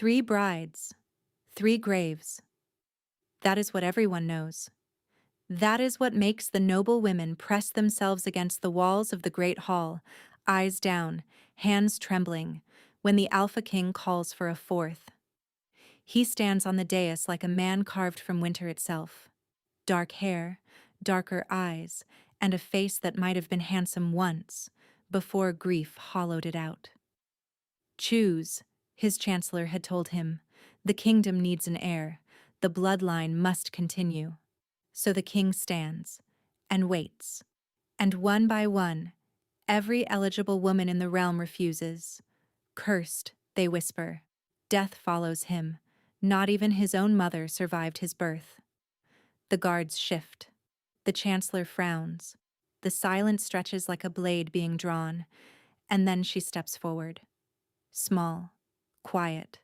3 brides, 3 graves. That is what everyone knows. That is what makes the noble women press themselves against the walls of the great hall, eyes down, hands trembling, when the Alpha King calls for a fourth. He stands on the dais like a man carved from winter itself. Dark hair, darker eyes, and a face that might have been handsome once, before grief hollowed it out. Choose, his chancellor had told him. The kingdom needs an heir. The bloodline must continue. So the king stands and waits. And one by one, every eligible woman in the realm refuses. Cursed, they whisper. Death follows him. Not even his own mother survived his birth. The guards shift. The chancellor frowns. The silence stretches like a blade being drawn, and then she steps forward. Small, quiet.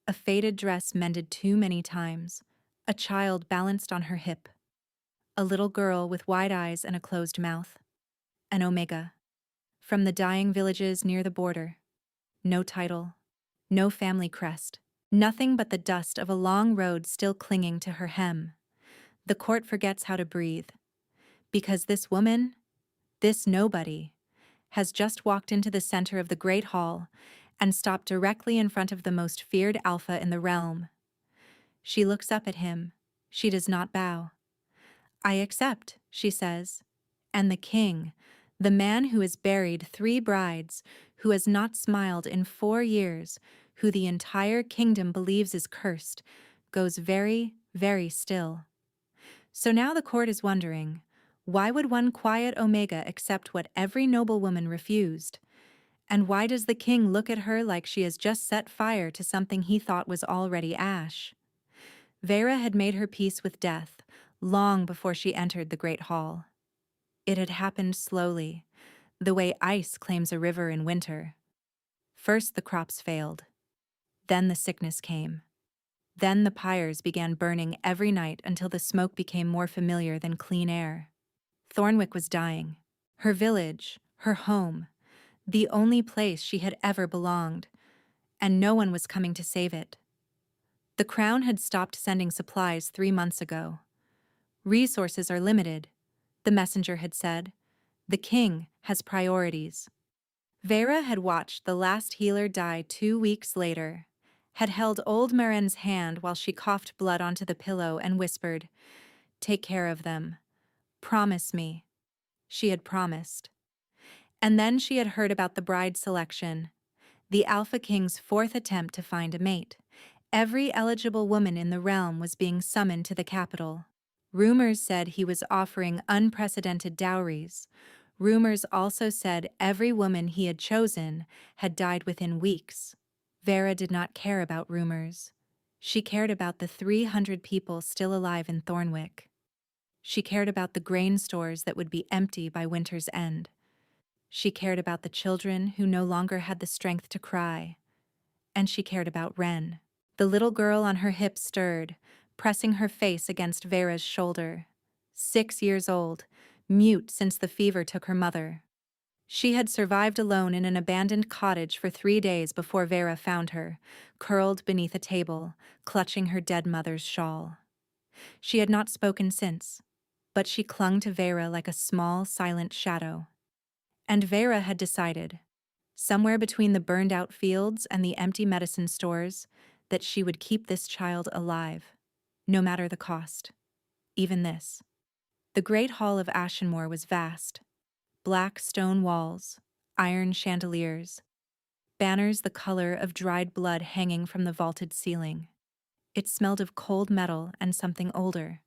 A faded dress mended too many times. A child balanced on her hip. A little girl with wide eyes and a closed mouth. An Omega. From the dying villages near the border. No title. No family crest. Nothing but the dust of a long road still clinging to her hem. The court forgets how to breathe. Because this woman, this nobody, has just walked into the center of the great hall and stopped directly in front of the most feared alpha in the realm. She looks up at him. She does not bow. I accept, she says. And the king, the man who has buried 3 brides, who has not smiled in 4 years, who the entire kingdom believes is cursed, goes very, very still. So now the court is wondering, why would one quiet Omega accept what every noblewoman refused? And why does the king look at her like she has just set fire to something he thought was already ash? Vera had made her peace with death long before she entered the great hall. It had happened slowly, the way ice claims a river in winter. First the crops failed. Then the sickness came. Then the pyres began burning every night until the smoke became more familiar than clean air. Thornwick was dying. Her village, her home, the only place she had ever belonged, and no one was coming to save it. The crown had stopped sending supplies 3 months ago. Resources are limited, the messenger had said. The king has priorities. Vera had watched the last healer die 2 weeks later, had held old Maren's hand while she coughed blood onto the pillow and whispered, "Take care of them. Promise me." She had promised. And then she had heard about the bride selection, the Alpha King's 4th attempt to find a mate. Every eligible woman in the realm was being summoned to the capital. Rumors said he was offering unprecedented dowries. Rumors also said every woman he had chosen had died within weeks. Vera did not care about rumors. She cared about the 300 people still alive in Thornwick. She cared about the grain stores that would be empty by winter's end. She cared about the children who no longer had the strength to cry. And she cared about Wren. The little girl on her hip stirred, pressing her face against Vera's shoulder. 6 years old, mute since the fever took her mother. She had survived alone in an abandoned cottage for 3 days before Vera found her, curled beneath a table, clutching her dead mother's shawl. She had not spoken since, but she clung to Vera like a small, silent shadow. And Vera had decided, somewhere between the burned-out fields and the empty medicine stores, that she would keep this child alive, no matter the cost. Even this. The great hall of Ashenmoor was vast. Black stone walls, iron chandeliers, banners the color of dried blood hanging from the vaulted ceiling. It smelled of cold metal and something older.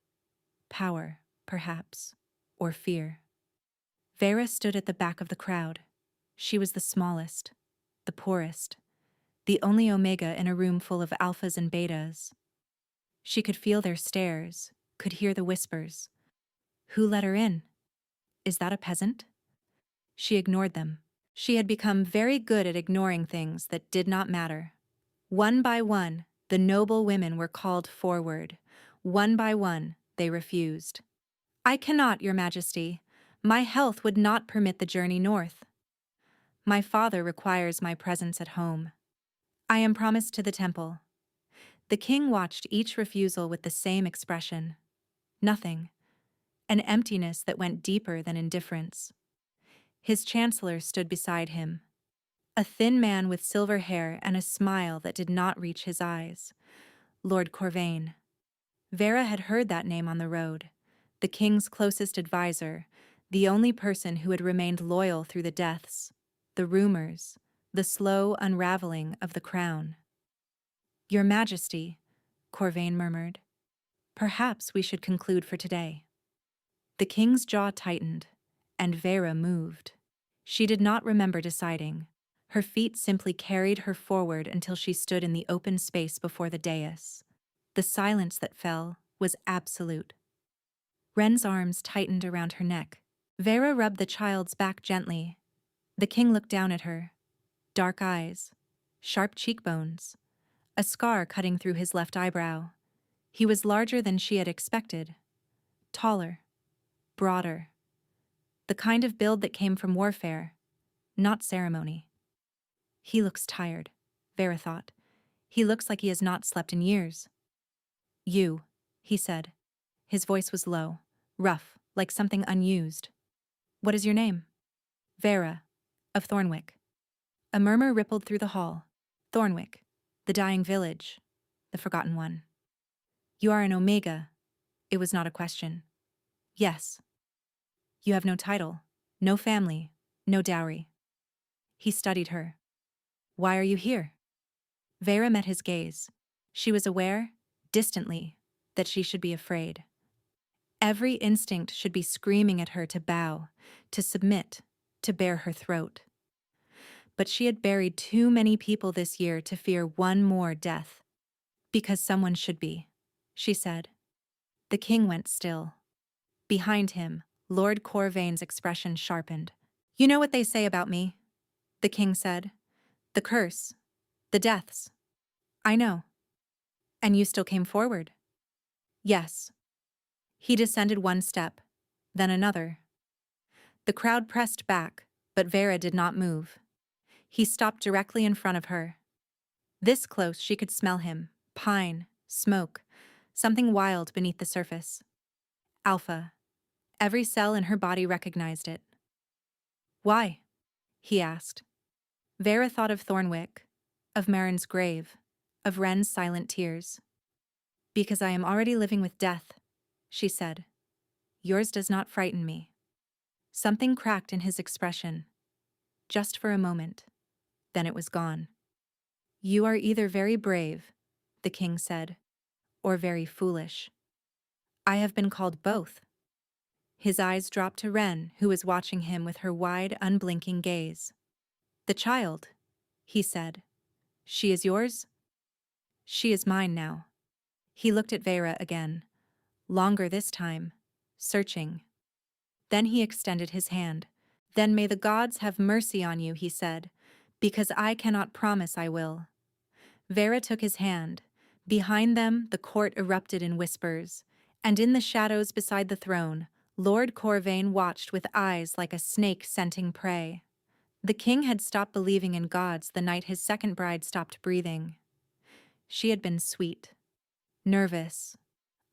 Power, perhaps, or fear. Vera stood at the back of the crowd. She was the smallest, the poorest, the only Omega in a room full of alphas and betas. She could feel their stares, could hear the whispers. Who let her in? Is that a peasant? She ignored them. She had become very good at ignoring things that did not matter. One by one, the noble women were called forward. One by one, they refused. "I cannot, Your Majesty. My health would not permit the journey north. My father requires my presence at home. I am promised to the temple. The king watched each refusal with the same expression. Nothing. An emptiness that went deeper than indifference. His chancellor stood beside him. A thin man with silver hair and a smile that did not reach his eyes. Lord Corvain. Vera had heard that name on the road. The king's closest advisor, the only person who had remained loyal through the deaths, the rumors, the slow unraveling of the crown. Your Majesty, Corvain murmured. Perhaps we should conclude for today. The king's jaw tightened, and Vera moved. She did not remember deciding. Her feet simply carried her forward until she stood in the open space before the dais. The silence that fell was absolute. Ren's arms tightened around her neck. Vera rubbed the child's back gently. The king looked down at her. Dark eyes, sharp cheekbones, a scar cutting through his left eyebrow. He was larger than she had expected. Taller, broader. The kind of build that came from warfare, not ceremony. He looks tired, Vera thought. He looks like he has not slept in years. You, he said. His voice was low, rough, like something unused. What is your name? Vera, of Thornwick. A murmur rippled through the hall. Thornwick, the dying village, the forgotten one. You are an Omega. It was not a question. Yes. You have no title, no family, no dowry. He studied her. Why are you here? Vera met his gaze. She was aware, distantly, that she should be afraid. Every instinct should be screaming at her to bow, to submit, to bare her throat. But she had buried too many people this year to fear one more death. Because someone should be, she said. The king went still. Behind him, Lord Corvain's expression sharpened. You know what they say about me, the king said. The curse, the deaths. I know. And you still came forward? Yes. He descended one step, then another. The crowd pressed back, but Vera did not move. He stopped directly in front of her. This close she could smell him, pine, smoke, something wild beneath the surface. Alpha. Every cell in her body recognized it. Why? He asked. Vera thought of Thornwick, of Marin's grave, of Ren's silent tears. Because I am already living with death, she said. Yours does not frighten me. Something cracked in his expression. Just for a moment. Then it was gone. You are either very brave, the king said, or very foolish. I have been called both. His eyes dropped to Ren, who was watching him with her wide, unblinking gaze. The child, he said. She is yours? She is mine now. He looked at Vera again. Longer this time. Searching. Then he extended his hand. Then may the gods have mercy on you, he said, because I cannot promise I will. Vera took his hand. Behind them, the court erupted in whispers, and in the shadows beside the throne, Lord Corvain watched with eyes like a snake scenting prey. The king had stopped believing in gods the night his second bride stopped breathing. She had been sweet, nervous,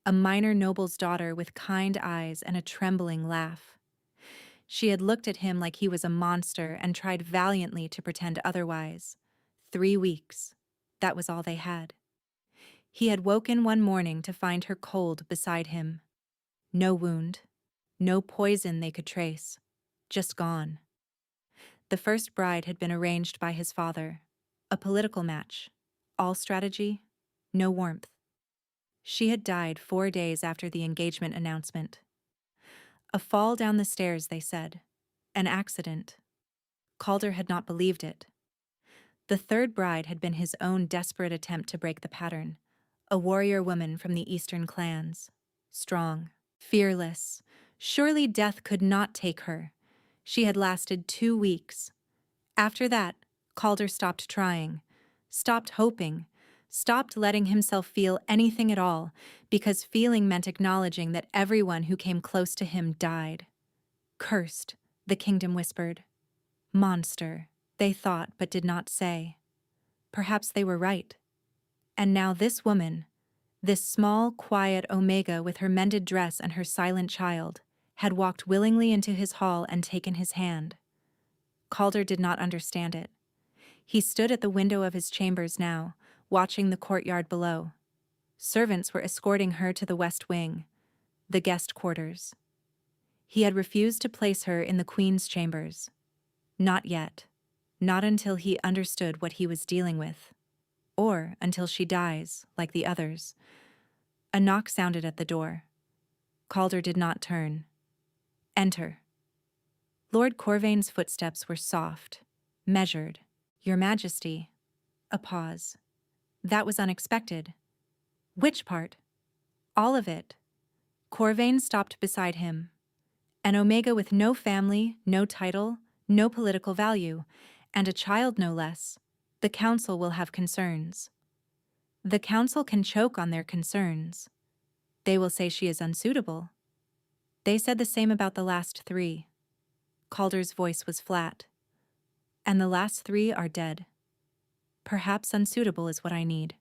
a minor noble's daughter with kind eyes and a trembling laugh. She had looked at him like he was a monster and tried valiantly to pretend otherwise. 3 weeks. That was all they had. He had woken one morning to find her cold beside him. No wound, no poison they could trace, just gone. The first bride had been arranged by his father, a political match, all strategy, no warmth. She had died 4 days after the engagement announcement. A fall down the stairs, they said. An accident. Calder had not believed it. The third bride had been his own desperate attempt to break the pattern, a warrior woman from the eastern clans. Strong, fearless. Surely death could not take her. She had lasted 2 weeks. After that, Calder stopped trying, stopped hoping, stopped letting himself feel anything at all, because feeling meant acknowledging that everyone who came close to him died. Cursed, the kingdom whispered. Monster, they thought but did not say. Perhaps they were right. And now this woman, this small, quiet Omega with her mended dress and her silent child, had walked willingly into his hall and taken his hand. Calder did not understand it. He stood at the window of his chambers now, watching the courtyard below. Servants were escorting her to the west wing, the guest quarters. He had refused to place her in the Queen's chambers. Not yet. Not until he understood what he was dealing with. Or until she dies, like the others. A knock sounded at the door. Calder did not turn. Enter. Lord Corvain's footsteps were soft, measured. Your Majesty. A pause. That was unexpected. Which part? All of it. Corvain stopped beside him. An Omega with no family, no title, no political value, and a child no less. The Council will have concerns. The Council can choke on their concerns. They will say she is unsuitable. They said the same about the last 3. Calder's voice was flat. And the last 3 are dead. Perhaps unsuitable is what I need.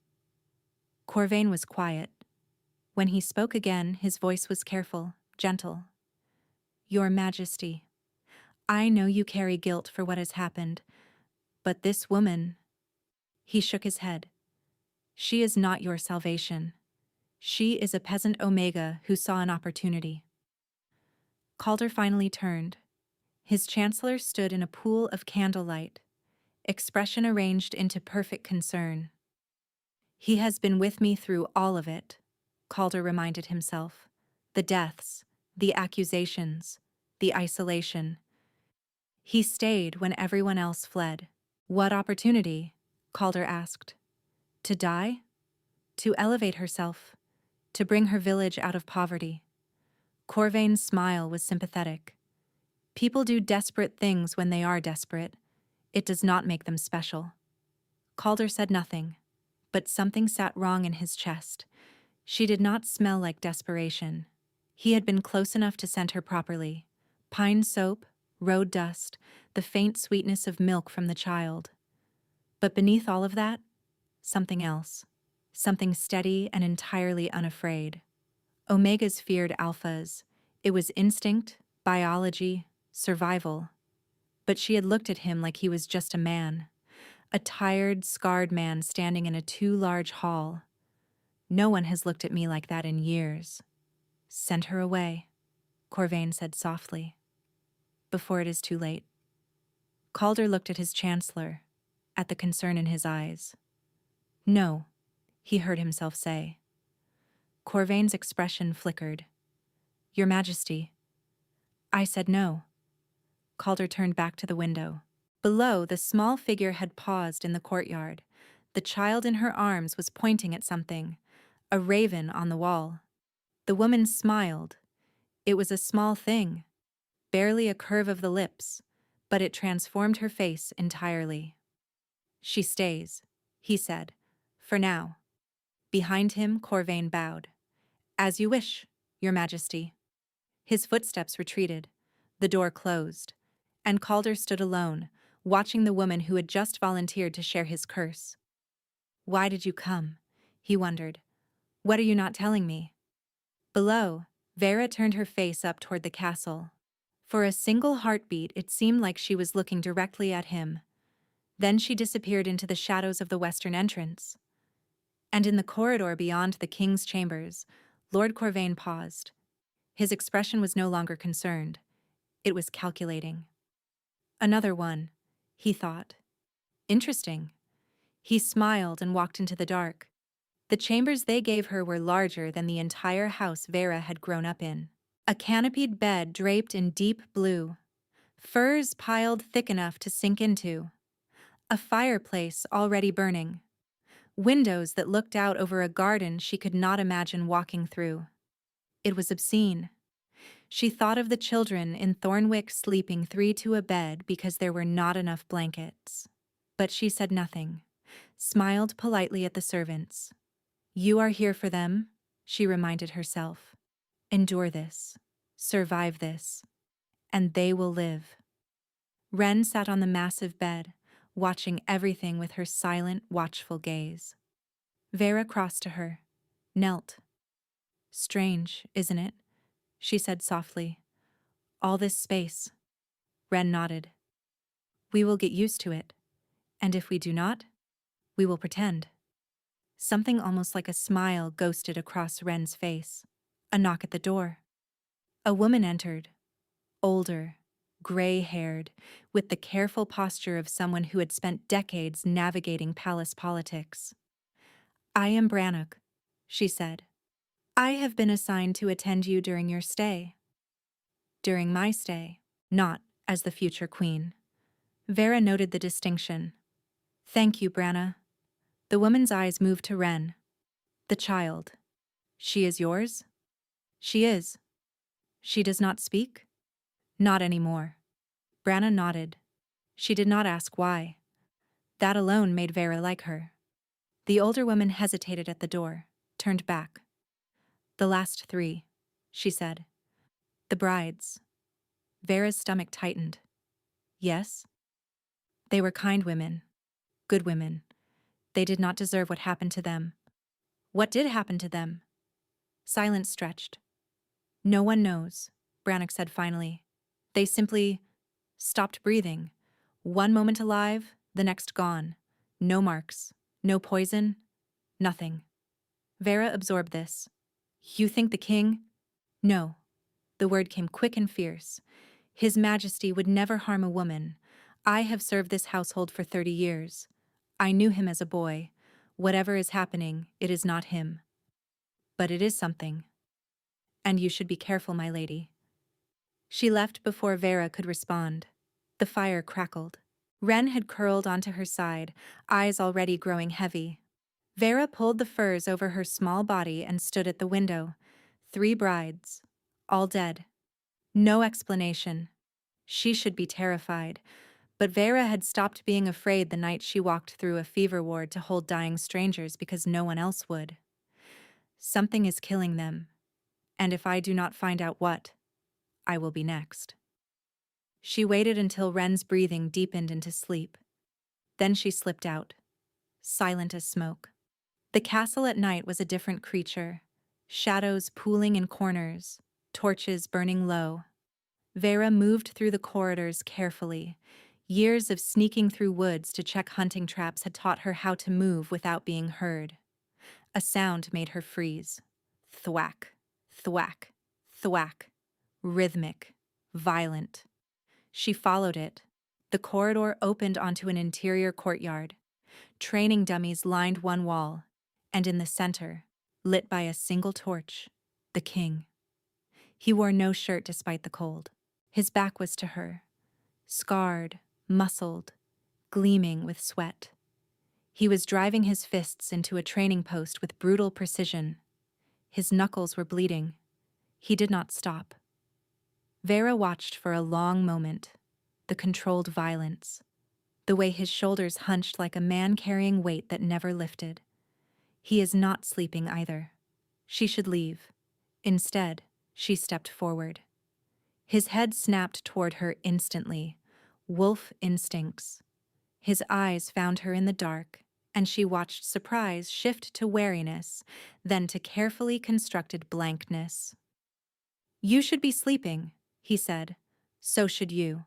Corvain was quiet. When he spoke again, his voice was careful, gentle. Your Majesty, I know you carry guilt for what has happened, but this woman... He shook his head. She is not your salvation. She is a peasant Omega who saw an opportunity. Calder finally turned. His chancellor stood in a pool of candlelight, expression arranged into perfect concern. He has been with me through all of it, Calder reminded himself. The deaths, the accusations, the isolation. He stayed when everyone else fled. What opportunity? Calder asked. To die? To elevate herself, to bring her village out of poverty. Corvain's smile was sympathetic. People do desperate things when they are desperate. It does not make them special. Calder said nothing, but something sat wrong in his chest. She did not smell like desperation. He had been close enough to scent her properly. Pine soap, road dust, the faint sweetness of milk from the child. But beneath all of that, something else. Something steady and entirely unafraid. Omegas feared alphas. It was instinct, biology, survival. But she had looked at him like he was just a man. A tired, scarred man standing in a too large hall. No one has looked at me like that in years. Send her away, Corvain said softly, before it is too late. Calder looked at his chancellor, at the concern in his eyes. No, he heard himself say. Corvain's expression flickered. Your Majesty. I said no. Calder turned back to the window. Below, the small figure had paused in the courtyard. The child in her arms was pointing at something, a raven on the wall. The woman smiled. It was a small thing, barely a curve of the lips, but it transformed her face entirely. She stays, he said, for now. Behind him, Corvain bowed. As you wish, Your Majesty. His footsteps retreated. The door closed, and Calder stood alone, watching the woman who had just volunteered to share his curse. Why did you come? He wondered. What are you not telling me? Below, Vera turned her face up toward the castle. For a single heartbeat, it seemed like she was looking directly at him. Then she disappeared into the shadows of the western entrance. And in the corridor beyond the king's chambers, Lord Corvain paused. His expression was no longer concerned. It was calculating. Another one, he thought. Interesting. He smiled and walked into the dark. The chambers they gave her were larger than the entire house Vera had grown up in. A canopied bed draped in deep blue. Furs piled thick enough to sink into. A fireplace already burning. Windows that looked out over a garden she could not imagine walking through. It was obscene. She thought of the children in Thornwick sleeping 3 to a bed because there were not enough blankets. But she said nothing, smiled politely at the servants. You are here for them, she reminded herself. Endure this, survive this, and they will live. Wren sat on the massive bed, watching everything with her silent, watchful gaze. Vera crossed to her, knelt. "Strange, isn't it?" she said softly. "All this space." Ren nodded. "We will get used to it. And if we do not, we will pretend." Something almost like a smile ghosted across Ren's face. A knock at the door. A woman entered, older, gray-haired, with the careful posture of someone who had spent decades navigating palace politics. "I am Brannock," she said. "I have been assigned to attend you during your stay." During my stay, not as the future queen. Vera noted the distinction. "Thank you, Branna." The woman's eyes moved to Ren. "The child. She is yours?" "She is." "She does not speak?" "Not anymore." Branna nodded. She did not ask why. That alone made Vera like her. The older woman hesitated at the door, turned back. "The last three," she said. "The brides." Vera's stomach tightened. "Yes?" "They were kind women. Good women. They did not deserve what happened to them." "What did happen to them?" Silence stretched. "No one knows," Brannock said finally. "They simply stopped breathing. One moment alive, the next gone. No marks, no poison, nothing." Vera absorbed this. "You think the king—" "No." The word came quick and fierce. "His Majesty would never harm a woman. I have served this household for 30 years. I knew him as a boy. Whatever is happening, it is not him. But it is something. And you should be careful, my lady." She left before Vera could respond. The fire crackled. Ren had curled onto her side, eyes already growing heavy. Vera pulled the furs over her small body and stood at the window. 3 brides. All dead. No explanation. She should be terrified. But Vera had stopped being afraid the night she walked through a fever ward to hold dying strangers because no one else would. Something is killing them. And if I do not find out what, I will be next. She waited until Ren's breathing deepened into sleep. Then she slipped out, silent as smoke. The castle at night was a different creature. Shadows pooling in corners, torches burning low. Vera moved through the corridors carefully. Years of sneaking through woods to check hunting traps had taught her how to move without being heard. A sound made her freeze. Thwack, thwack, thwack. Rhythmic, violent. She followed it. The corridor opened onto an interior courtyard. Training dummies lined one wall, and in the center, lit by a single torch, the king. He wore no shirt despite the cold. His back was to her, scarred, muscled, gleaming with sweat. He was driving his fists into a training post with brutal precision. His knuckles were bleeding. He did not stop. Vera watched for a long moment, the controlled violence, the way his shoulders hunched like a man carrying weight that never lifted. He is not sleeping either. She should leave. Instead, she stepped forward. His head snapped toward her instantly. Wolf instincts. His eyes found her in the dark, and she watched surprise shift to wariness, then to carefully constructed blankness. "You should be sleeping," he said. "So should you."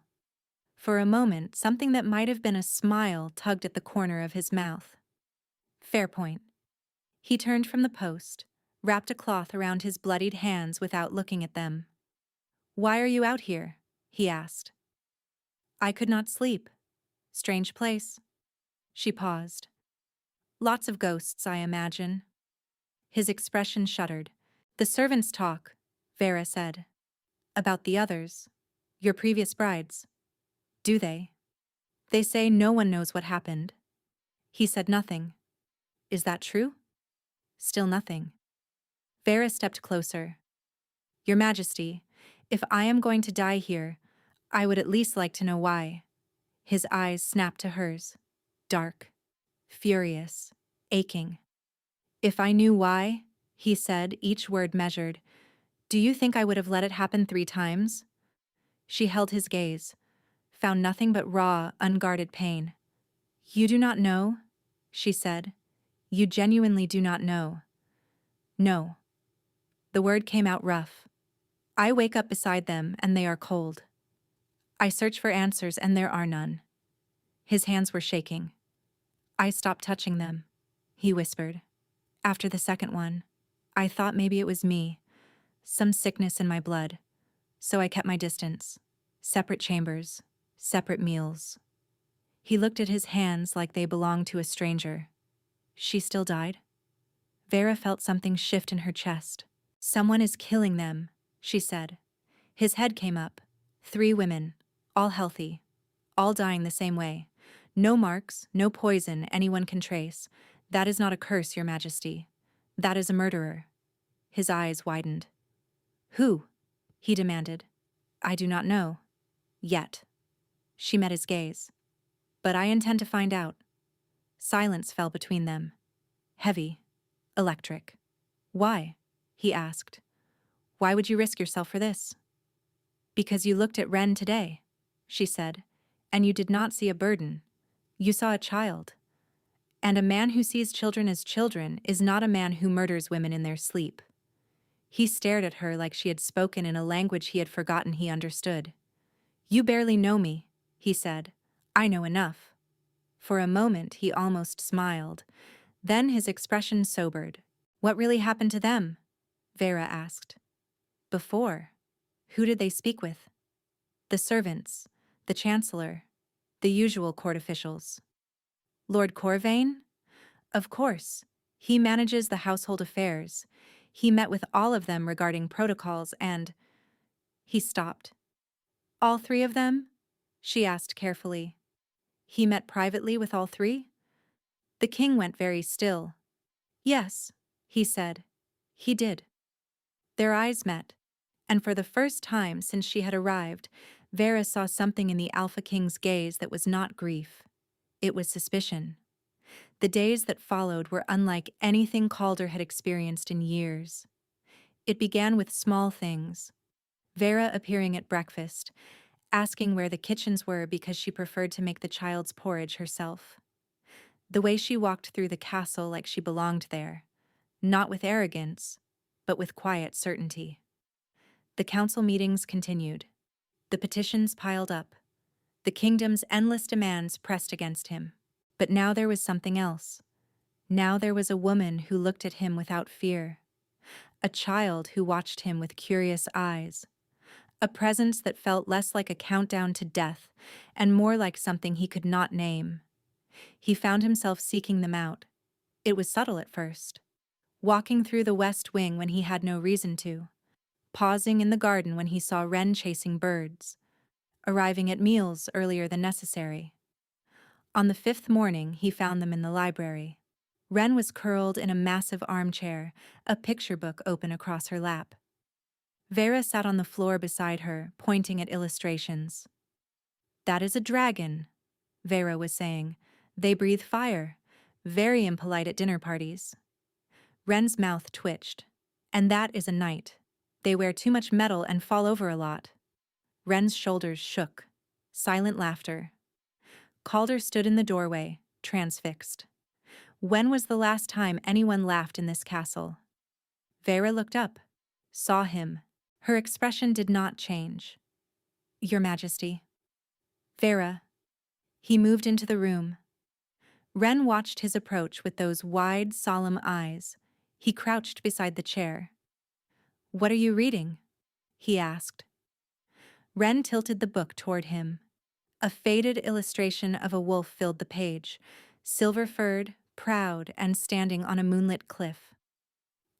For a moment, something that might have been a smile tugged at the corner of his mouth. Fair point. He turned from the post, wrapped a cloth around his bloodied hands without looking at them. "Why are you out here?" he asked. "I could not sleep. Strange place." She paused. "Lots of ghosts, I imagine." His expression shuddered. "The servants talk," Vera said. "About the others. Your previous brides." "Do they?" "They say no one knows what happened." He said nothing. "Is that true?" Still nothing. Vera stepped closer. "Your Majesty, if I am going to die here, I would at least like to know why." His eyes snapped to hers. Dark, furious, aching. "If I knew why," he said, each word measured, "do you think I would have let it happen 3 times?" She held his gaze, found nothing but raw, unguarded pain. You do not know? She said. You genuinely do not know. No. The word came out rough. I wake up beside them and they are cold. I search for answers and there are none. His hands were shaking. I stopped touching them, he whispered. After the second one, I thought maybe it was me, some sickness in my blood. So I kept my distance. Separate chambers, separate meals. He looked at his hands like they belonged to a stranger. She still died? Vera felt something shift in her chest. Someone is killing them, she said. His head came up. 3 women, all healthy, all dying the same way. No marks, no poison anyone can trace. That is not a curse, Your Majesty. That is a murderer. His eyes widened. Who? He demanded. I do not know. Yet. She met his gaze. But I intend to find out. Silence fell between them. Heavy. Electric. Why? He asked. Why would you risk yourself for this? Because you looked at Ren today, she said, and you did not see a burden. You saw a child. And a man who sees children as children is not a man who murders women in their sleep. He stared at her like she had spoken in a language he had forgotten he understood. You barely know me, he said. I know enough. For a moment he almost smiled. Then his expression sobered. What really happened to them? Vera asked. Before. Who did they speak with? The servants, the chancellor, the usual court officials. Lord Corvain? Of course. He manages the household affairs. He met with all of them regarding protocols and... He stopped. All 3 of them? She asked carefully. He met privately with all 3? The king went very still. Yes, he said. He did. Their eyes met, and for the first time since she had arrived, Vera saw something in the Alpha King's gaze that was not grief. It was suspicion. The days that followed were unlike anything Calder had experienced in years. It began with small things. Vera appearing at breakfast, asking where the kitchens were because she preferred to make the child's porridge herself. The way she walked through the castle like she belonged there, not with arrogance, but with quiet certainty. The council meetings continued. The petitions piled up. The kingdom's endless demands pressed against him. But now there was something else. Now there was a woman who looked at him without fear. A child who watched him with curious eyes. A presence that felt less like a countdown to death and more like something he could not name. He found himself seeking them out. It was subtle at first. Walking through the west wing when he had no reason to. Pausing in the garden when he saw Ren chasing birds. Arriving at meals earlier than necessary. On the 5th morning, he found them in the library. Ren was curled in a massive armchair, a picture book open across her lap. Vera sat on the floor beside her, pointing at illustrations. That is a dragon, Vera was saying. They breathe fire. Very impolite at dinner parties. Ren's mouth twitched. And that is a knight. They wear too much metal and fall over a lot. Ren's shoulders shook. Silent laughter. Calder stood in the doorway, transfixed. When was the last time anyone laughed in this castle? Vera looked up, saw him. Her expression did not change. Your Majesty. Vera. He moved into the room. Ren watched his approach with those wide, solemn eyes. He crouched beside the chair. What are you reading? He asked. Ren tilted the book toward him. A faded illustration of a wolf filled the page, silver-furred, proud, and standing on a moonlit cliff.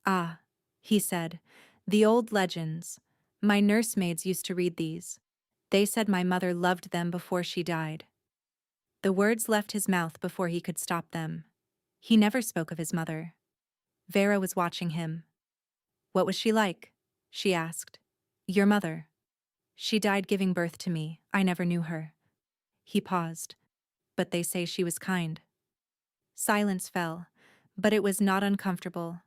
Ah, he said, the old legends. My nursemaids used to read these. They said my mother loved them before she died. The words left his mouth before he could stop them. He never spoke of his mother. Vera was watching him. What was she like? She asked. Your mother. She died giving birth to me. I never knew her. He paused. But they say she was kind. Silence fell, but it was not uncomfortable.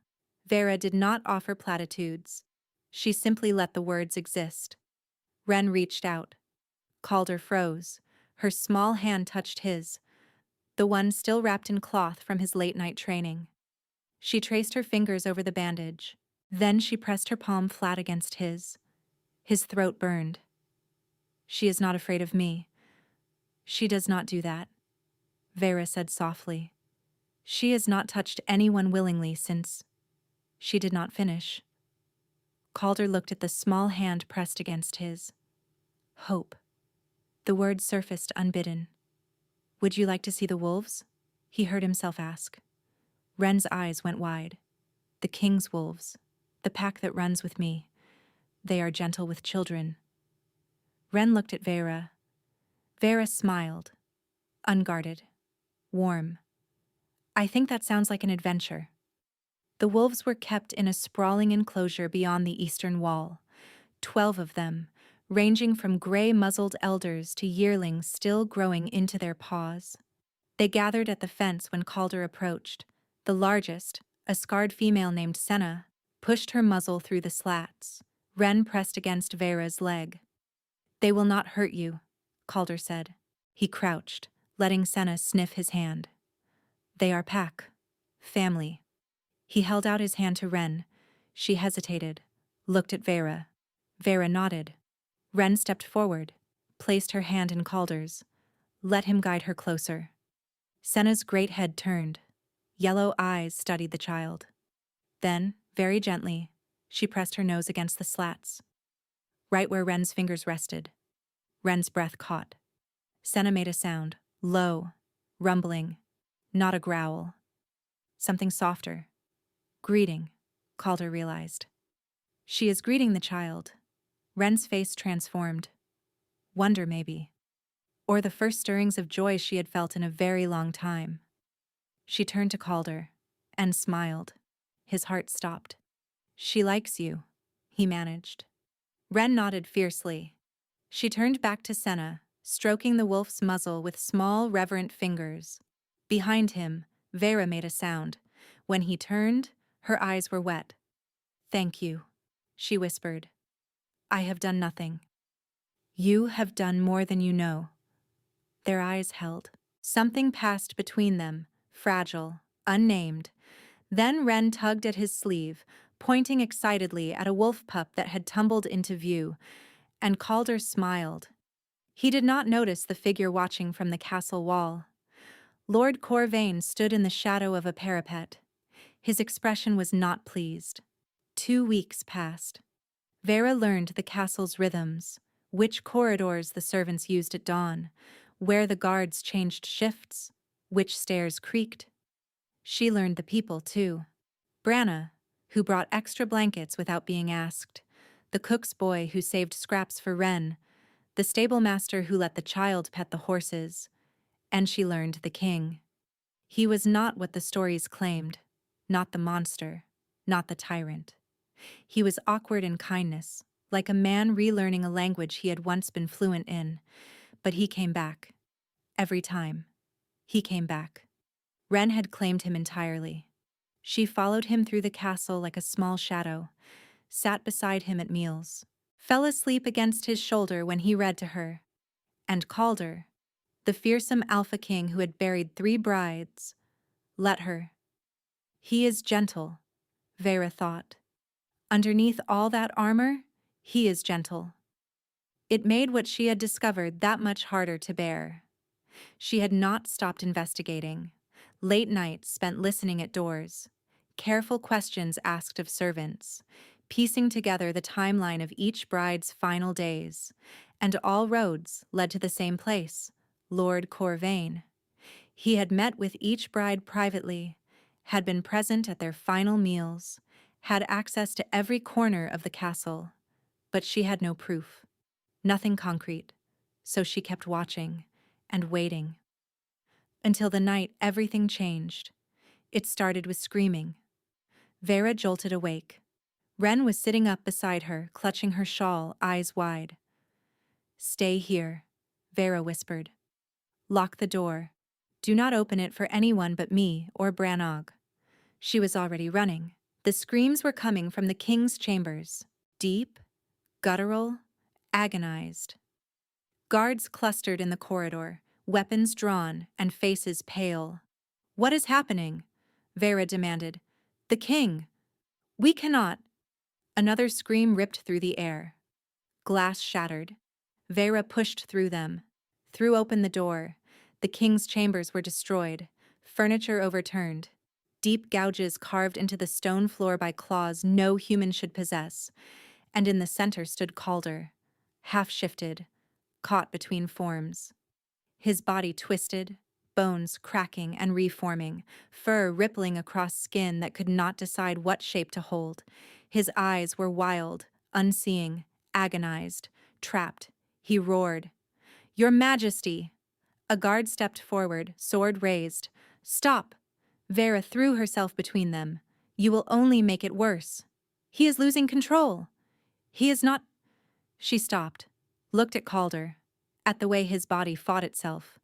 Vera did not offer platitudes. She simply let the words exist. Ren reached out. Calder froze. Her small hand touched his. the one still wrapped in cloth from his late-night training. She traced her fingers over the bandage. Then she pressed her palm flat against his. His throat burned. "She is not afraid of me. She does not do that," Vera said softly. "She has not touched anyone willingly since—" She did not finish. Calder looked at the small hand pressed against his. "Hope." The word surfaced unbidden. "Would you like to see the wolves?" he heard himself ask. Wren's eyes went wide. "The king's wolves. The pack that runs with me. They are gentle with children." Wren looked at Vera. Vera smiled. Unguarded. Warm. "I think that sounds like an adventure." The wolves were kept in a sprawling enclosure beyond the eastern wall. 12 of them, ranging from gray-muzzled elders to yearlings still growing into their paws. They gathered at the fence when Calder approached. The largest, a scarred female named Senna, pushed her muzzle through the slats. Wren pressed against Vera's leg. "They will not hurt you," Calder said. He crouched, letting Senna sniff his hand. "They are pack. Family." He held out his hand to Wren. She hesitated, looked at Vera. Vera nodded. Wren stepped forward, placed her hand in Calder's, let him guide her closer. Senna's great head turned. Yellow eyes studied the child. Then, very gently, she pressed her nose against the slats, right where Wren's fingers rested. Wren's breath caught. Senna made a sound, low, rumbling, not a growl. Something softer. Greeting, Calder realized. She is greeting the child. Wren's face transformed. Wonder, maybe. Or the first stirrings of joy she had felt in a very long time. She turned to Calder and smiled. His heart stopped. "She likes you," he managed. Wren nodded fiercely. She turned back to Senna, stroking the wolf's muzzle with small, reverent fingers. Behind him, Vera made a sound. When he turned, her eyes were wet. "Thank you," she whispered. "I have done nothing." "You have done more than you know." Their eyes held. Something passed between them, fragile, unnamed. Then Wren tugged at his sleeve, pointing excitedly at a wolf pup that had tumbled into view, and Calder smiled. He did not notice the figure watching from the castle wall. Lord Corvain stood in the shadow of a parapet. His expression was not pleased. 2 weeks passed. Vera learned the castle's rhythms, which corridors the servants used at dawn, where the guards changed shifts, which stairs creaked. She learned the people, too. Branna, who brought extra blankets without being asked, the cook's boy who saved scraps for Wren, the stable master who let the child pet the horses, and she learned the king. He was not what the stories claimed, not the monster, not the tyrant. He was awkward in kindness, like a man relearning a language he had once been fluent in, but he came back. Every time. He came back. Wren had claimed him entirely. She followed him through the castle like a small shadow, sat beside him at meals, fell asleep against his shoulder when he read to her. And Calder, the fearsome alpha king who had buried 3 brides, let her. He is gentle, Vera thought. Underneath all that armor, he is gentle. It made what she had discovered that much harder to bear. She had not stopped investigating. Late nights spent listening at doors, careful questions asked of servants, piecing together the timeline of each bride's final days, and all roads led to the same place, Lord Corvain. He had met with each bride privately, had been present at their final meals, had access to every corner of the castle, but she had no proof, nothing concrete, so she kept watching and waiting. Until the night everything changed. It started with screaming. Vera jolted awake. Wren was sitting up beside her, clutching her shawl, eyes wide. "Stay here," Vera whispered. "Lock the door. Do not open it for anyone but me or Brannog." She was already running. The screams were coming from the king's chambers, deep, guttural, agonized. Guards clustered in the corridor, weapons drawn and faces pale. "What is happening?" Vera demanded. "The king! We cannot—" Another scream ripped through the air. Glass shattered. Vera pushed through them, threw open the door. The king's chambers were destroyed, furniture overturned, deep gouges carved into the stone floor by claws no human should possess, and in the center stood Calder, half-shifted, caught between forms. His body twisted, bones cracking and reforming, fur rippling across skin that could not decide what shape to hold. His eyes were wild, unseeing, agonized, trapped. He roared, "Your Majesty!" A guard stepped forward, sword raised. "Stop!" Vera threw herself between them. "You will only make it worse. He is losing control. He is not—" She stopped, looked at Calder, at the way his body fought itself.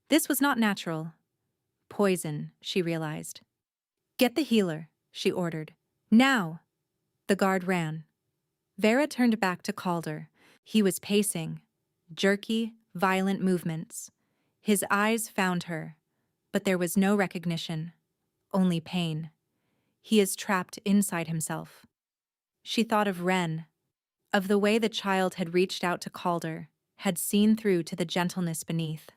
This was not natural. Poison, she realized. "Get the healer," she ordered. "Now!" The guard ran. Vera turned back to Calder. He was pacing, jerky, violent movements. His eyes found her, but there was no recognition, only pain. He is trapped inside himself. She thought of Wren, of the way the child had reached out to Calder, had seen through to the gentleness beneath.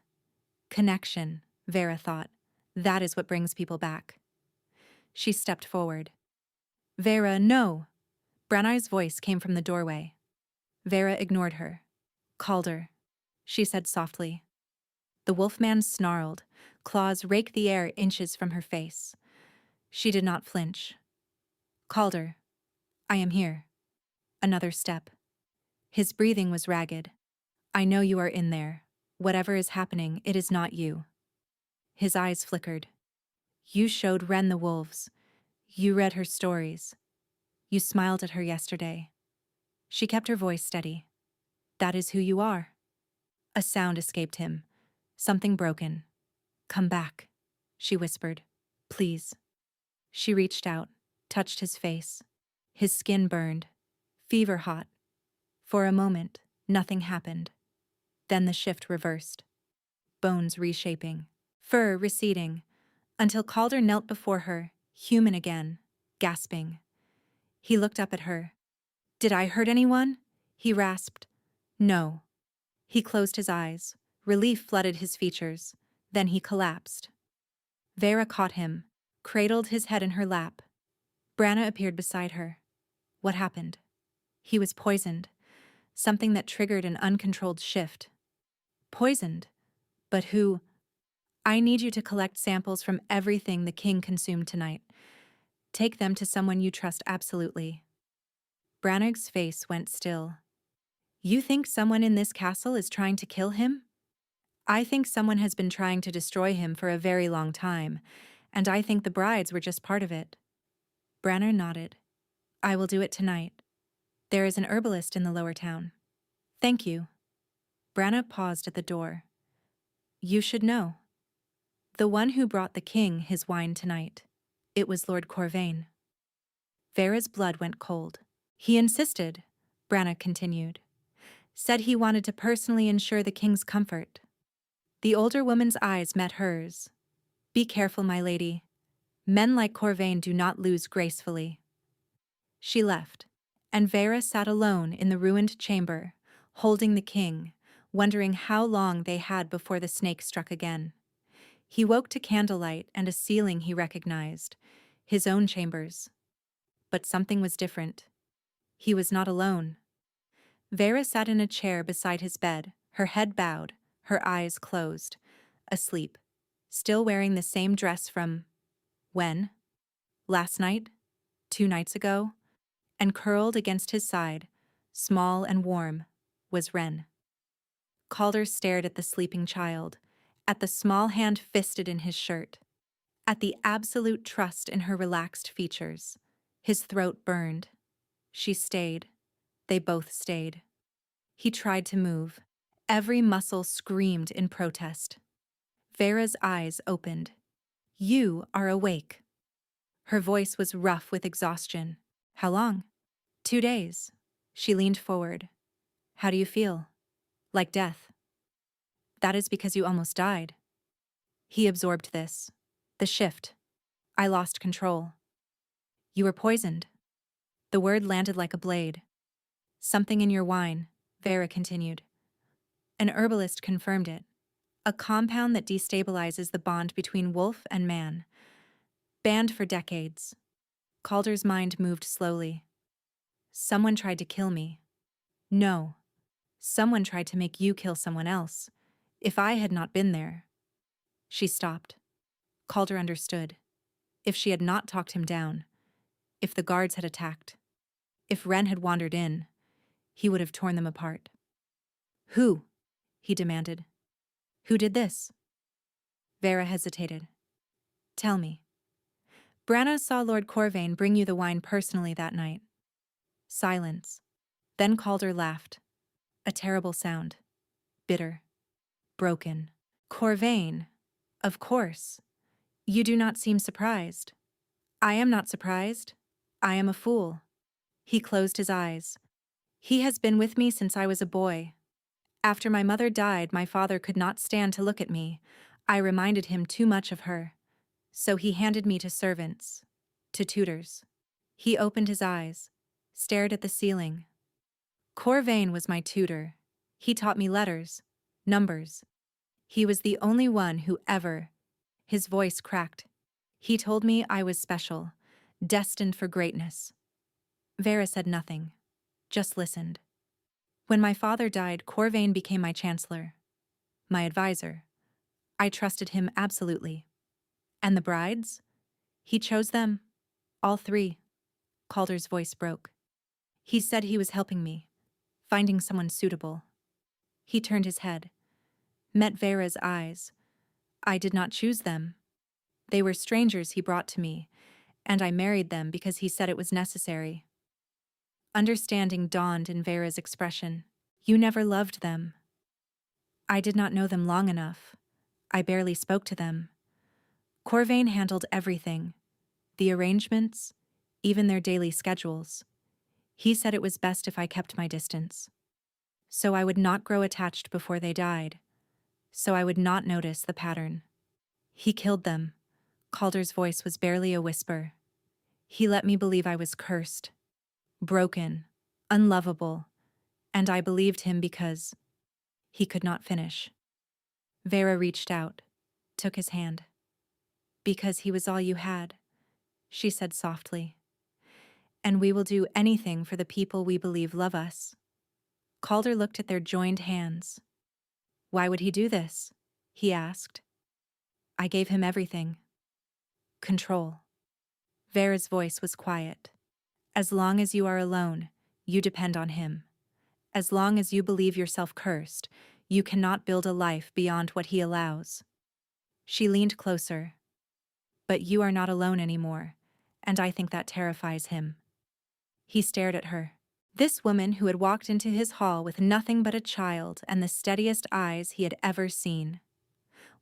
Connection, Vera thought. That is what brings people back. She stepped forward. "Vera, no!" Branai's voice came from the doorway. Vera ignored her. "Calder," she said softly. The wolfman snarled, claws raked the air inches from her face. She did not flinch. "Calder, I am here." Another step. His breathing was ragged. "I know you are in there. Whatever is happening, it is not you." His eyes flickered. "You showed Wren the wolves. You read her stories. You smiled at her yesterday." She kept her voice steady. "That is who you are." A sound escaped him. Something broken. "Come back," she whispered. "Please." She reached out, touched his face. His skin burned, fever hot. For a moment, nothing happened. Then the shift reversed. Bones reshaping, fur receding, until Calder knelt before her, human again, gasping. He looked up at her. "Did I hurt anyone?" he rasped. "No." He closed his eyes. Relief flooded his features. Then he collapsed. Vera caught him, cradled his head in her lap. Branna appeared beside her. What happened? He was poisoned, something that triggered an uncontrolled shift. Poisoned? But who? "I need you to collect samples from everything the king consumed tonight. Take them to someone you trust absolutely." Brannig's face went still. "You think someone in this castle is trying to kill him?" "I think someone has been trying to destroy him for a very long time, and I think the brides were just part of it." Branner nodded. "I will do it tonight. There is an herbalist in the lower town." "Thank you." Branna paused at the door. "You should know. The one who brought the king his wine tonight. It was Lord Corvain." Vera's blood went cold. "He insisted," Branna continued. "Said he wanted to personally ensure the king's comfort." The older woman's eyes met hers. "Be careful, my lady. Men like Corvain do not lose gracefully." She left, and Vera sat alone in the ruined chamber, holding the king, wondering how long they had before the snake struck again. He woke to candlelight and a ceiling he recognized, his own chambers. But something was different. He was not alone. Vera sat in a chair beside his bed, her head bowed, her eyes closed, asleep, still wearing the same dress from when? Last night? 2 nights ago? And curled against his side, small and warm, was Wren. Calder stared at the sleeping child, at the small hand fisted in his shirt, at the absolute trust in her relaxed features. His throat burned. She stayed. They both stayed. He tried to move. Every muscle screamed in protest. Vera's eyes opened. "You are awake." Her voice was rough with exhaustion. "How long?" 2 days. She leaned forward. "How do you feel?" "Like death." That is because you almost died. He absorbed this. The shift. I lost control. You were poisoned. The word landed like a blade. Something in your wine, Vera continued. An herbalist confirmed it. A compound that destabilizes the bond between wolf and man. Banned for decades. Calder's mind moved slowly. Someone tried to kill me. No. Someone tried to make you kill someone else. If I had not been there. She stopped. Calder understood. If she had not talked him down. If the guards had attacked. If Wren had wandered in. He would have torn them apart. Who? He demanded. Who did this? Vera hesitated. Tell me. Branna saw Lord Corvain bring you the wine personally that night. Silence. Then Calder laughed. A terrible sound. Bitter. Broken. Corvain. Of course. You do not seem surprised. I am not surprised. I am a fool. He closed his eyes. He has been with me since I was a boy. After my mother died, my father could not stand to look at me. I reminded him too much of her. So he handed me to servants. To tutors. He opened his eyes. Stared at the ceiling. Corvain was my tutor. He taught me letters. Numbers. He was the only one who ever. His voice cracked. He told me I was special. Destined for greatness. Vera said nothing. Just listened. When my father died, Corvain became my chancellor. My advisor. I trusted him absolutely. And the brides? He chose them. All three. Calder's voice broke. He said he was helping me. Finding someone suitable. He turned his head. Met Vera's eyes. I did not choose them. They were strangers he brought to me, and I married them because he said it was necessary. Understanding dawned in Vera's expression. You never loved them. I did not know them long enough. I barely spoke to them. Corvain handled everything. The arrangements, even their daily schedules. He said it was best if I kept my distance. So I would not grow attached before they died. So I would not notice the pattern. He killed them. Calder's voice was barely a whisper. He let me believe I was cursed. Broken. Unlovable. And I believed him because... He could not finish. Vera reached out. Took his hand. Because he was all you had, she said softly. And we will do anything for the people we believe love us. Calder looked at their joined hands. Why would he do this? He asked. I gave him everything. Control. Vera's voice was quiet. As long as you are alone, you depend on him. As long as you believe yourself cursed, you cannot build a life beyond what he allows. She leaned closer. But you are not alone anymore, and I think that terrifies him. He stared at her. This woman who had walked into his hall with nothing but a child and the steadiest eyes he had ever seen.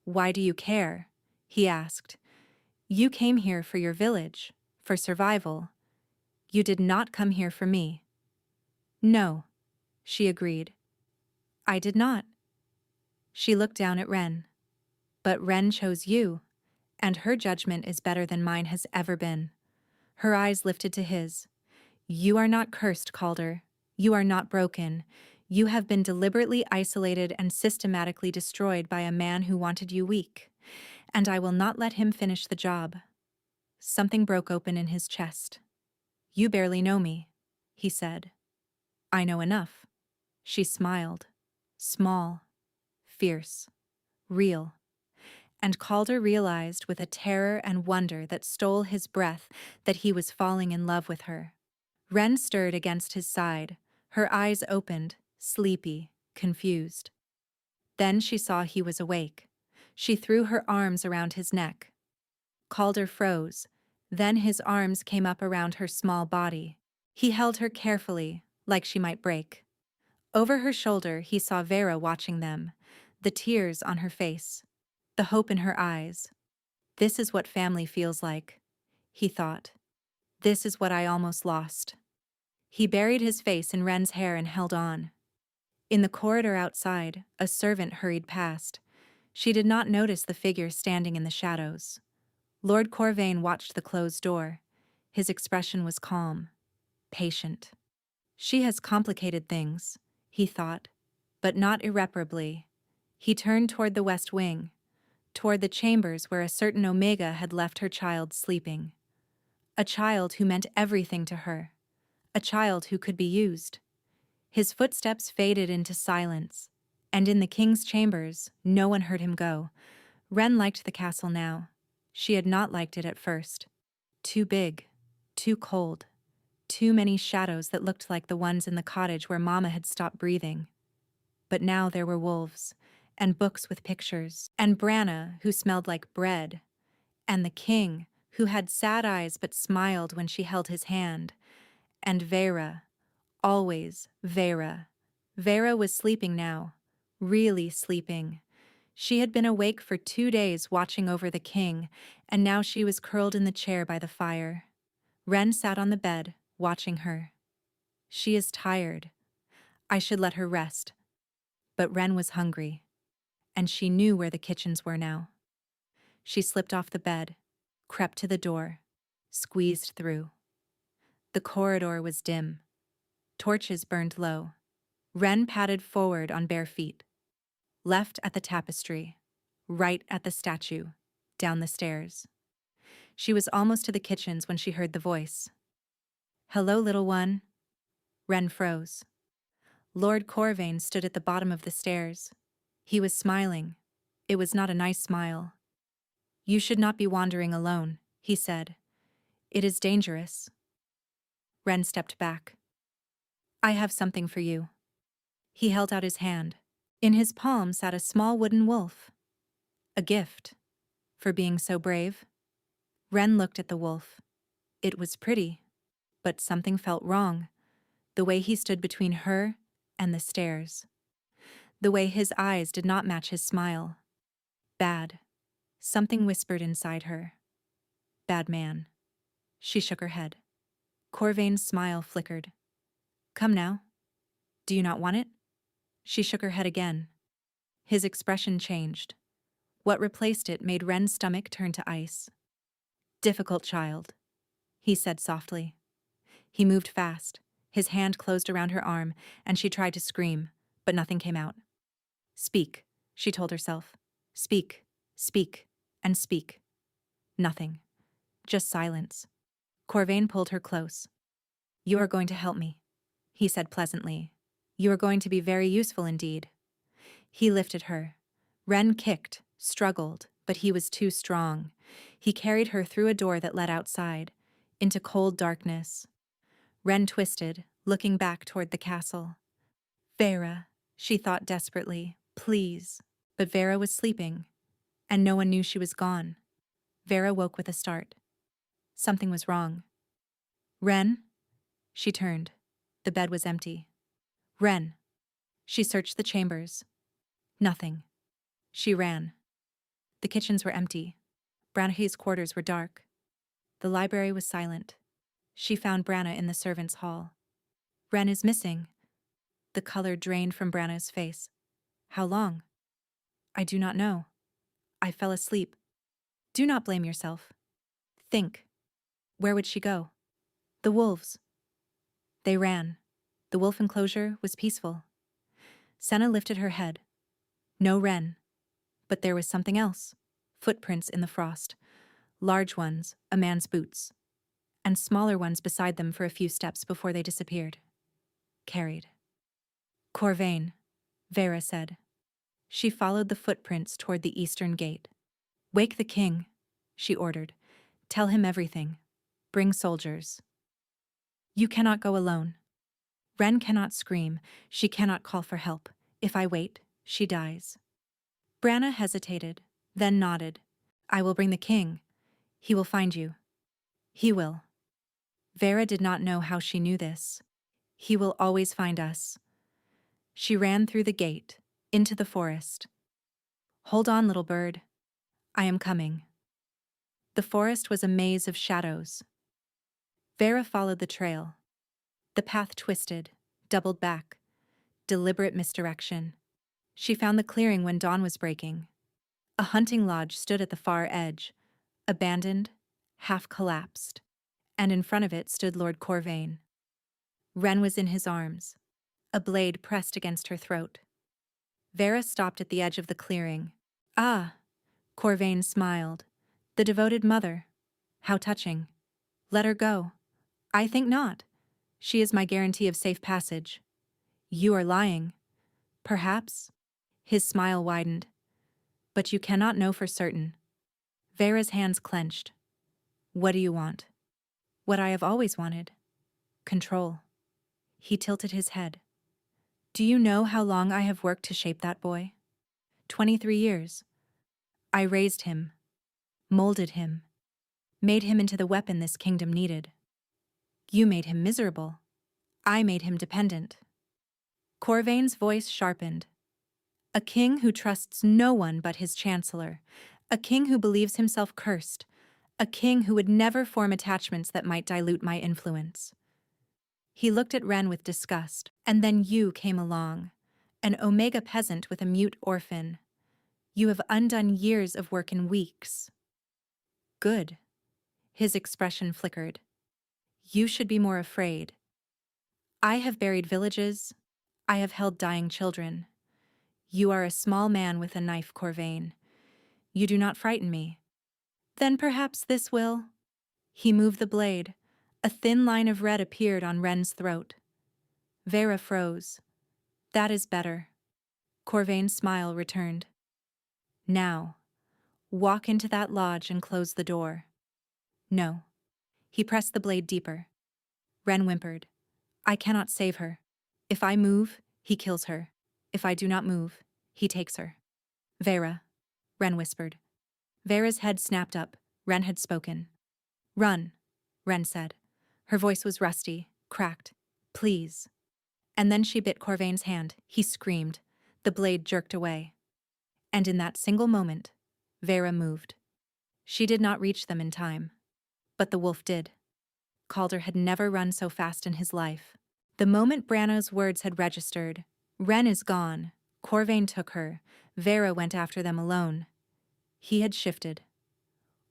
Why do you care? He asked. You came here for your village, for survival. You did not come here for me. No, she agreed. I did not. She looked down at Wren. But Wren chose you, and her judgment is better than mine has ever been. Her eyes lifted to his. You are not cursed, Calder. You are not broken. You have been deliberately isolated and systematically destroyed by a man who wanted you weak. And I will not let him finish the job. Something broke open in his chest. You barely know me, he said. I know enough. She smiled. Small. Fierce. Real. And Calder realized with a terror and wonder that stole his breath that he was falling in love with her. Wren stirred against his side. Her eyes opened, sleepy, confused. Then she saw he was awake. She threw her arms around his neck. Calder froze. Then his arms came up around her small body. He held her carefully, like she might break. Over her shoulder, he saw Vera watching them, the tears on her face, the hope in her eyes. This is what family feels like, he thought. This is what I almost lost. He buried his face in Wren's hair and held on. In the corridor outside, a servant hurried past. She did not notice the figure standing in the shadows. Lord Corvain watched the closed door. His expression was calm, patient. She has complicated things, he thought, but not irreparably. He turned toward the west wing, toward the chambers where a certain Omega had left her child sleeping. A child who meant everything to her. A child who could be used. His footsteps faded into silence, and in the king's chambers, no one heard him go. Wren liked the castle now. She had not liked it at first. Too big, too cold, too many shadows that looked like the ones in the cottage where Mama had stopped breathing. But now there were wolves, and books with pictures, and Branna, who smelled like bread, and the king, who had sad eyes but smiled when she held his hand, and Vera, always Vera. Vera was sleeping now, really sleeping. She had been awake for 2 days watching over the king, and now she was curled in the chair by the fire. Wren sat on the bed, watching her. She is tired. I should let her rest. But Wren was hungry, and she knew where the kitchens were now. She slipped off the bed, crept to the door, squeezed through. The corridor was dim. Torches burned low. Wren padded forward on bare feet. Left at the tapestry, right at the statue, down the stairs. She was almost to the kitchens when she heard the voice. "Hello, little one." Wren froze. Lord Corvain stood at the bottom of the stairs. He was smiling. It was not a nice smile. "You should not be wandering alone," he said. "It is dangerous." Wren stepped back. "I have something for you." He held out his hand. In his palm sat a small wooden wolf. A gift. For being so brave. Wren looked at the wolf. It was pretty, but something felt wrong. The way he stood between her and the stairs. The way his eyes did not match his smile. Bad. Something whispered inside her. Bad man. She shook her head. Corvain's smile flickered. "Come now. Do you not want it?" She shook her head again. His expression changed. What replaced it made Wren's stomach turn to ice. "Difficult child," he said softly. He moved fast. His hand closed around her arm, and she tried to scream, but nothing came out. "Speak," she told herself. "Speak, speak, and speak." Nothing. Just silence. Corvain pulled her close. "You are going to help me," he said pleasantly. "You are going to be very useful indeed." He lifted her. Wren kicked, struggled, but he was too strong. He carried her through a door that led outside, into cold darkness. Wren twisted, looking back toward the castle. Vera, she thought desperately, please. But Vera was sleeping, and no one knew she was gone. Vera woke with a start. Something was wrong. "Wren?" She turned. The bed was empty. "Wren." She searched the chambers. Nothing. She ran. The kitchens were empty. Branna's quarters were dark. The library was silent. She found Branna in the servants' hall. "Wren is missing." The color drained from Branna's face. "How long?" "I do not know. I fell asleep." "Do not blame yourself. Think. Where would she go?" "The wolves." They ran. The wolf enclosure was peaceful. Senna lifted her head. No Wren. But there was something else. Footprints in the frost. Large ones, a man's boots. And smaller ones beside them for a few steps before they disappeared. Carried. "Corvain," Vera said. She followed the footprints toward the eastern gate. "Wake the king," she ordered. "Tell him everything. Bring soldiers. You cannot go alone. Wren cannot scream. She cannot call for help. If I wait, she dies." Branna hesitated, then nodded. "I will bring the king. He will find you." "He will." Vera did not know how she knew this. "He will always find us." She ran through the gate, into the forest. "Hold on, little bird. I am coming." The forest was a maze of shadows. Vera followed the trail. The path twisted, doubled back. Deliberate misdirection. She found the clearing when dawn was breaking. A hunting lodge stood at the far edge, abandoned, half collapsed, and in front of it stood Lord Corvain. Wren was in his arms, a blade pressed against her throat. Vera stopped at the edge of the clearing. "Ah," Corvain smiled. "The devoted mother. How touching. Let her go." "I think not. She is my guarantee of safe passage." "You are lying." "Perhaps." His smile widened. "But you cannot know for certain." Vera's hands clenched. "What do you want?" "What I have always wanted. Control." He tilted his head. "Do you know how long I have worked to shape that boy? 23 years. I raised him, molded him, made him into the weapon this kingdom needed. You made him miserable. I made him dependent." Corvain's voice sharpened. "A king who trusts no one but his chancellor. A king who believes himself cursed. A king who would never form attachments that might dilute my influence." He looked at Wren with disgust. "And then you came along. An Omega peasant with a mute orphan. You have undone years of work in weeks." "Good." His expression flickered. "You should be more afraid. I have buried villages. I have held dying children. You are a small man with a knife, Corvain. You do not frighten me." "Then perhaps this will." He moved the blade. A thin line of red appeared on Wren's throat. Vera froze. "That is better." Corvain's smile returned. "Now, walk into that lodge and close the door." "No." He pressed the blade deeper. Wren whimpered. "I cannot save her. If I move, he kills her. If I do not move, he takes her." "Vera," Wren whispered. Vera's head snapped up. Wren had spoken. "Run," Wren said. Her voice was rusty, cracked. "Please." And then she bit Corvain's hand. He screamed. The blade jerked away. And in that single moment, Vera moved. She did not reach them in time. But the wolf did. Calder had never run so fast in his life. The moment Branno's words had registered, "Wren is gone," Corvain took her. Vera went after them alone. He had shifted.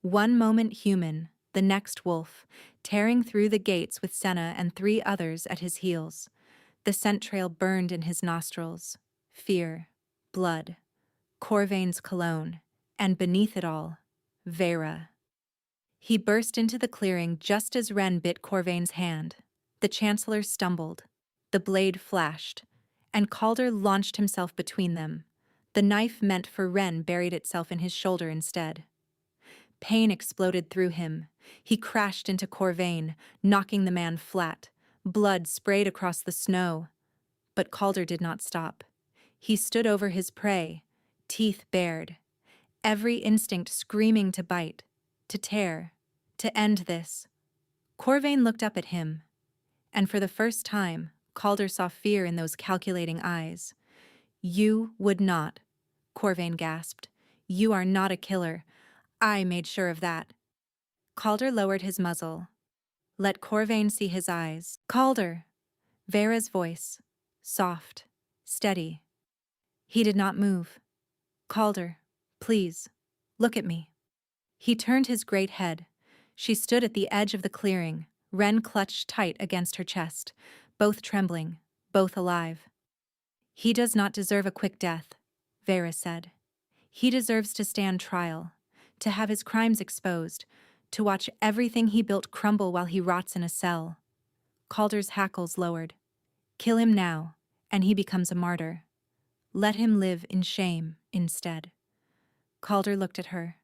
One moment human, the next wolf, tearing through the gates with Senna and 3 others at his heels. The scent trail burned in his nostrils. Fear, blood, Corvain's cologne, and beneath it all, Vera. He burst into the clearing just as Wren bit Corvain's hand. The Chancellor stumbled. The blade flashed, and Calder launched himself between them. The knife meant for Wren buried itself in his shoulder instead. Pain exploded through him. He crashed into Corvain, knocking the man flat. Blood sprayed across the snow. But Calder did not stop. He stood over his prey, teeth bared, every instinct screaming to bite, to tear, to end this. Corvain looked up at him, and for the first time, Calder saw fear in those calculating eyes. "You would not," Corvain gasped. "You are not a killer. I made sure of that." Calder lowered his muzzle. Let Corvain see his eyes. "Calder!" Vera's voice, soft, steady. He did not move. "Calder, please, look at me." He turned his great head. She stood at the edge of the clearing, Wren clutched tight against her chest, both trembling, both alive. "He does not deserve a quick death," Vera said. "He deserves to stand trial, to have his crimes exposed, to watch everything he built crumble while he rots in a cell." Calder's hackles lowered. "Kill him now, and he becomes a martyr. Let him live in shame instead." Calder looked at her,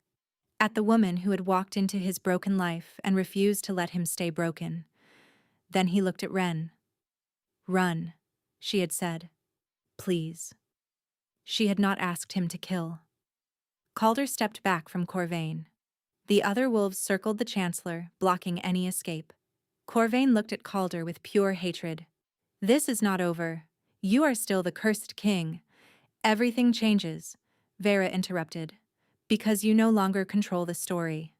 at the woman who had walked into his broken life and refused to let him stay broken. Then he looked at Wren. "Run," she had said. "Please." She had not asked him to kill. Calder stepped back from Corvain. The other wolves circled the Chancellor, blocking any escape. Corvain looked at Calder with pure hatred. "This is not over. You are still the cursed king. Everything changes," Vera interrupted, "because you no longer control the story."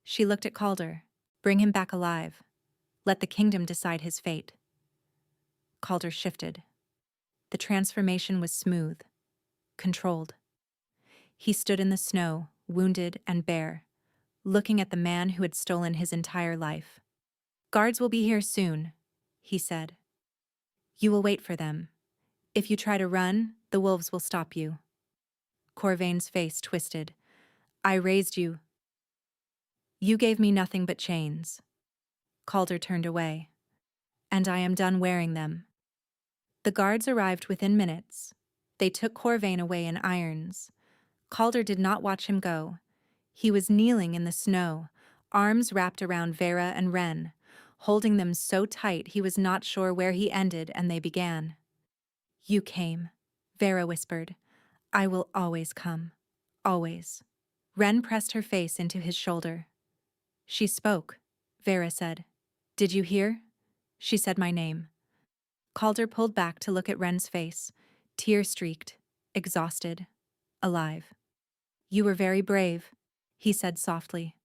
She looked at Calder. "Bring him back alive. Let the kingdom decide his fate." Calder shifted. The transformation was smooth, controlled. He stood in the snow, wounded and bare, looking at the man who had stolen his entire life. "Guards will be here soon," he said. "You will wait for them. If you try to run, the wolves will stop you." Corvain's face twisted. "I raised you. You gave me nothing but chains." Calder turned away. "And I am done wearing them." The guards arrived within minutes. They took Corvain away in irons. Calder did not watch him go. He was kneeling in the snow, arms wrapped around Vera and Ren, holding them so tight he was not sure where he ended and they began. "You came," Vera whispered. "I will always come. Always." Ren pressed her face into his shoulder. "She spoke," Vera said. "Did you hear? She said my name." Calder pulled back to look at Ren's face, tear-streaked, exhausted, alive. "You were very brave," he said softly.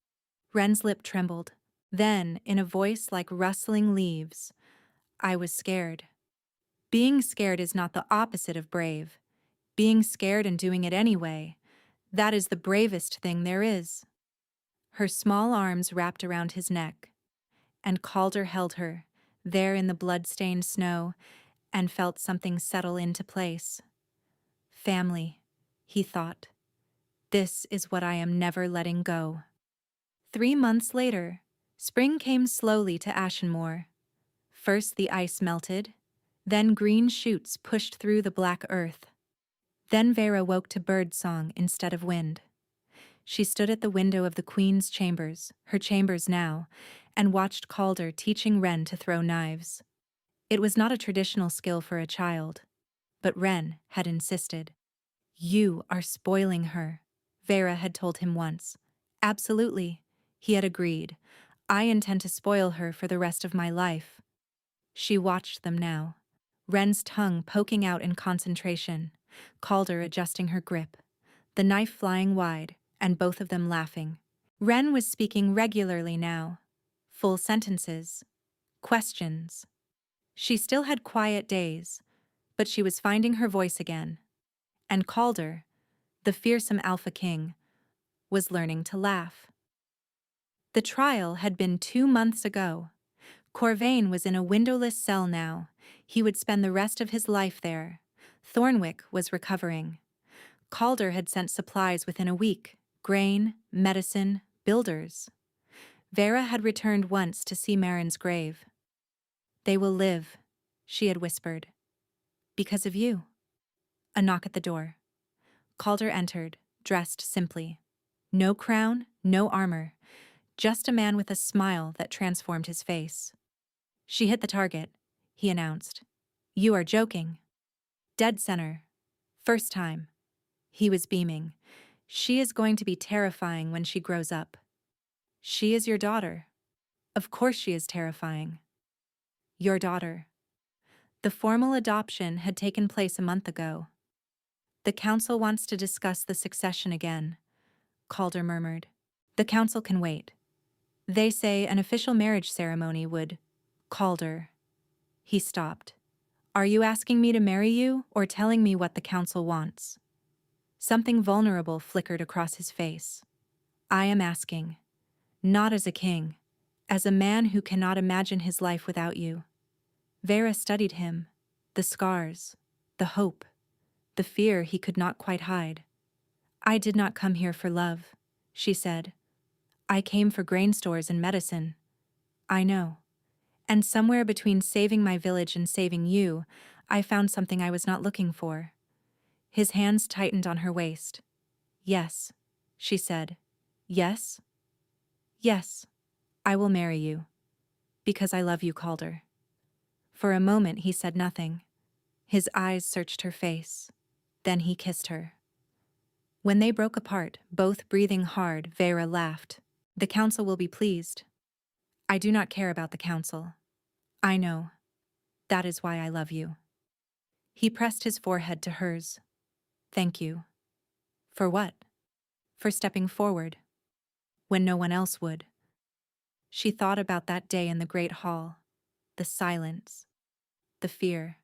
Ren's lip trembled. Then, in a voice like rustling leaves, "I was scared." Being scared is not the opposite of brave. Being scared and doing it anyway, that is the bravest thing there is. Her small arms wrapped around his neck, and Calder held her, there in the blood-stained snow, and felt something settle into place. Family, he thought. This is what I am never letting go. 3 months later, spring came slowly to Ashenmoor. First the ice melted, then green shoots pushed through the black earth. Then Vera woke to bird song instead of wind. She stood at the window of the Queen's chambers, her chambers now, and watched Calder teaching Ren to throw knives. It was not a traditional skill for a child, but Ren had insisted. "You are spoiling her," Vera had told him once. "Absolutely," he had agreed. "I intend to spoil her for the rest of my life." She watched them now, Ren's tongue poking out in concentration, Calder adjusting her grip, the knife flying wide, and both of them laughing. Ren was speaking regularly now, full sentences, questions. She still had quiet days, but she was finding her voice again. And Calder, the fearsome alpha king, was learning to laugh. The trial had been 2 months ago. Corvain was in a windowless cell now. He would spend the rest of his life there. Thornwick was recovering. Calder had sent supplies within a week: grain, medicine, builders. Vera had returned once to see Marin's grave. "They will live," she had whispered. "Because of you." A knock at the door. Calder entered, dressed simply. No crown, no armor, just a man with a smile that transformed his face. "She hit the target," he announced. "You are joking." "Dead center. First time." He was beaming. "She is going to be terrifying when she grows up." "She is your daughter." "Of course she is terrifying." "Your daughter." The formal adoption had taken place a month ago. "The council wants to discuss the succession again," Calder murmured. "The council can wait. They say an official marriage ceremony would—" "Calder." He stopped. "Are you asking me to marry you or telling me what the council wants?" Something vulnerable flickered across his face. "I am asking. Not as a king. As a man who cannot imagine his life without you." Vera studied him. The scars. The hope. The fear he could not quite hide. "I did not come here for love," she said. "I came for grain stores and medicine." "I know. And somewhere between saving my village and saving you, I found something I was not looking for." His hands tightened on her waist. "Yes," she said. "Yes? Yes. I will marry you. Because I love you, Calder." For a moment he said nothing. His eyes searched her face. Then he kissed her. When they broke apart, both breathing hard, Vera laughed. "The council will be pleased." "I do not care about the council. I know. That is why I love you." He pressed his forehead to hers. "Thank you." "For what?" "For stepping forward. When no one else would." She thought about that day in the great hall. The silence. The fear.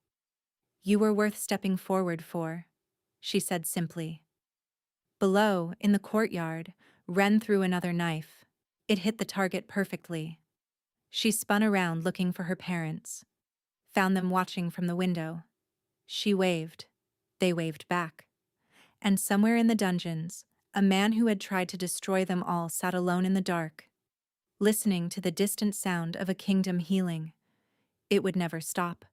You were worth stepping forward for, she said simply. Below, in the courtyard, Wren threw another knife. It hit the target perfectly. She spun around looking for her parents, found them watching from the window. She waved. They waved back. And somewhere in the dungeons, a man who had tried to destroy them all sat alone in the dark, listening to the distant sound of a kingdom healing. It would never stop.